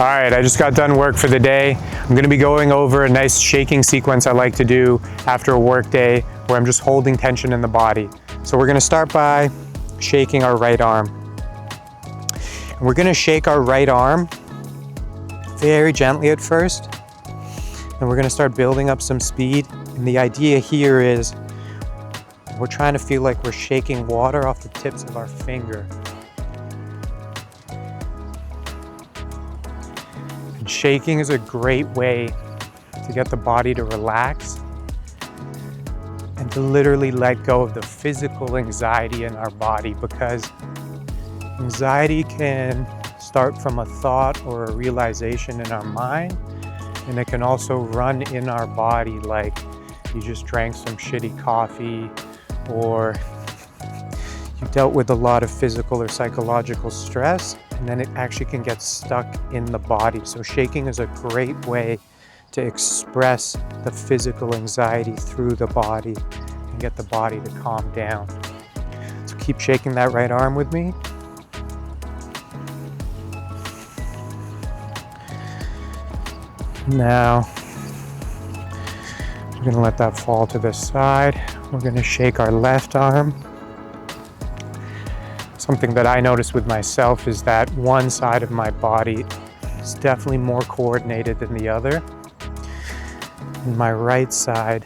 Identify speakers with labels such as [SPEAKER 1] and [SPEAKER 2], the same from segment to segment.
[SPEAKER 1] All right, I just got done work for the day. I'm gonna be going over a nice shaking sequence I like to do after a work day where I'm just holding tension in the body. So we're gonna start by shaking our right arm. And we're gonna shake our right arm very gently at first. And we're gonna start building up some speed. And the idea here is we're trying to feel like we're shaking water off the tips of our finger. Shaking is a great way to get the body to relax and to literally let go of the physical anxiety in our body, because anxiety can start from a thought or a realization in our mind, and it can also run in our body like you just drank some shitty coffee, or you dealt with a lot of physical or psychological stress, and then it actually can get stuck in the body. So shaking is a great way to express the physical anxiety through the body and get the body to calm down. So keep shaking that right arm with me. Now, we're gonna let that fall to the side. We're gonna shake our left arm. Something that I notice with myself is that one side of my body is definitely more coordinated than the other. And my right side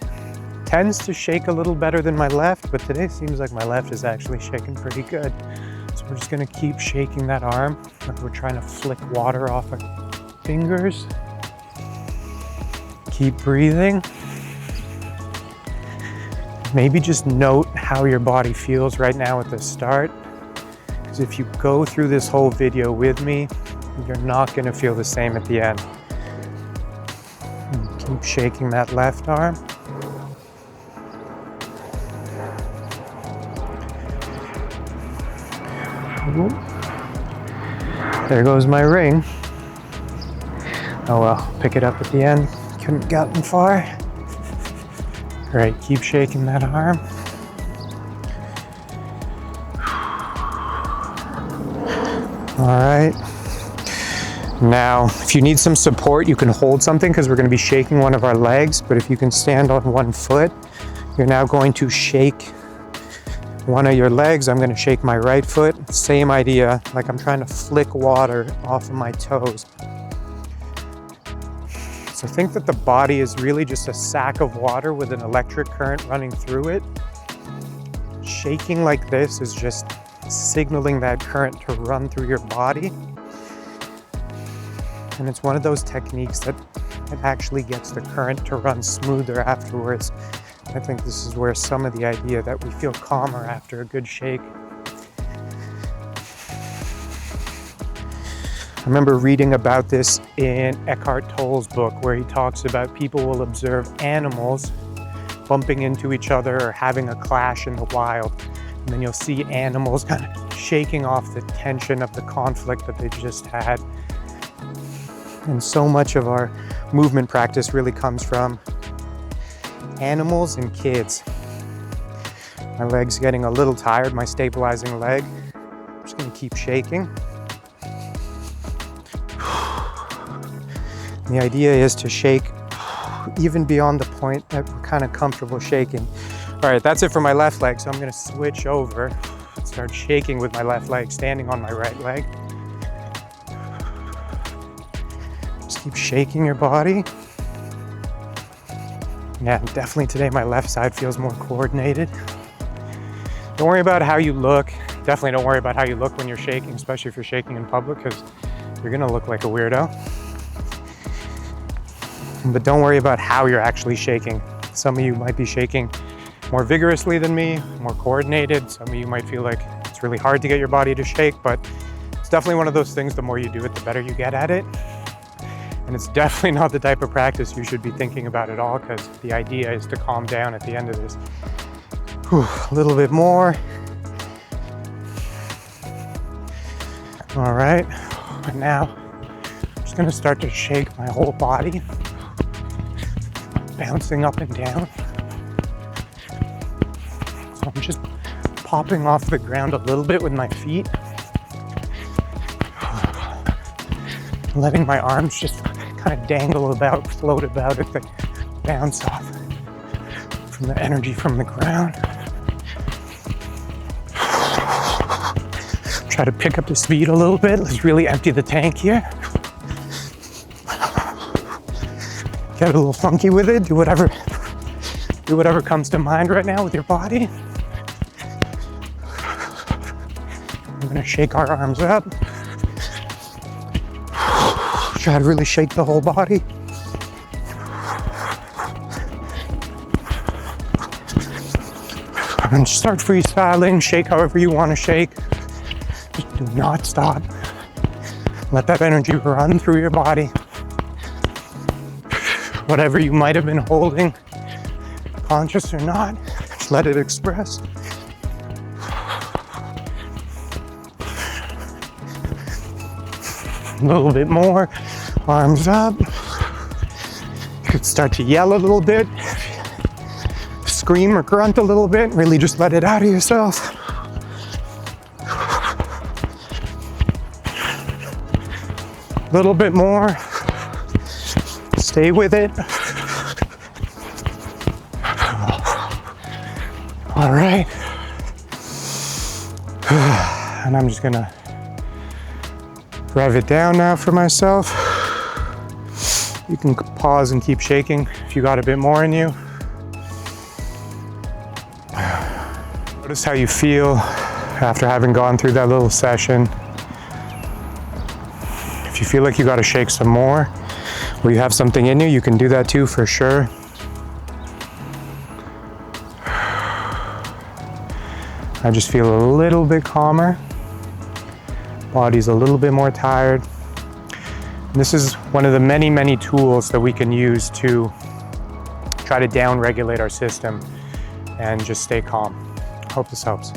[SPEAKER 1] tends to shake a little better than my left, but today seems like my left is actually shaking pretty good. So we're just gonna keep shaking that arm like we're trying to flick water off our fingers. Keep breathing. Maybe just note how your body feels right now at the start. Because if you go through this whole video with me, you're not going to feel the same at the end. Keep shaking that left arm. Ooh. There goes my ring. Oh well, pick it up at the end. Couldn't have gotten far. All right, keep shaking that arm. All right. Now, if you need some support, you can hold something because we're going to be shaking one of our legs. But if you can stand on one foot, you're now going to shake one of your legs. I'm going to shake my right foot. Same idea, like I'm trying to flick water off of my toes. So think that the body is really just a sack of water with an electric current running through it. Shaking like this is just signaling that current to run through your body. And it's one of those techniques that it actually gets the current to run smoother afterwards. I think this is where some of the idea that we feel calmer after a good shake. I remember reading about this in Eckhart Tolle's book, where he talks about people will observe animals bumping into each other or having a clash in the wild. And then you'll see animals kind of shaking off the tension of the conflict that they just had. And so much of our movement practice really comes from animals and kids. My leg's getting a little tired, my stabilizing leg. I'm just gonna keep shaking. The idea is to shake even beyond the point that we're kind of comfortable shaking. All right, that's it for my left leg. So I'm gonna switch over, start shaking with my left leg, standing on my right leg. Just keep shaking your body. Yeah, definitely today my left side feels more coordinated. Don't worry about how you look. Definitely don't worry about how you look when you're shaking, especially if you're shaking in public, because you're gonna look like a weirdo. But don't worry about how you're actually shaking. Some of you might be shaking more vigorously than me, more coordinated. Some of you might feel like it's really hard to get your body to shake, but it's definitely one of those things, the more you do it, the better you get at it. And it's definitely not the type of practice you should be thinking about at all, because the idea is to calm down at the end of this. Whew, a little bit more. All right, and now I'm just gonna start to shake my whole body, bouncing up and down. So I'm just popping off the ground a little bit with my feet. letting my arms just kind of dangle about, float about as they bounce off from the energy from the ground. Try to pick up the speed a little bit. Let's really empty the tank here. Get a little funky with it. Do whatever comes to mind right now with your body. We're gonna shake our arms up. Try to really shake the whole body. And start freestyling, shake however you want to shake. Just do not stop. Let that energy run through your body. Whatever you might have been holding, conscious or not, just let it express. A little bit more, arms up. You could start to yell a little bit, scream or grunt a little bit, really just let it out of yourself. A little bit more, stay with it. All right. And I'm just gonna rev it down now for myself. You can pause and keep shaking if you got a bit more in you. Notice how you feel after having gone through that little session. If you feel like you got to shake some more, or you have something in you, you can do that too for sure. I just feel a little bit calmer. Body's a little bit more tired. This is one of the many, many tools that we can use to try to down-regulate our system and just stay calm. Hope this helps.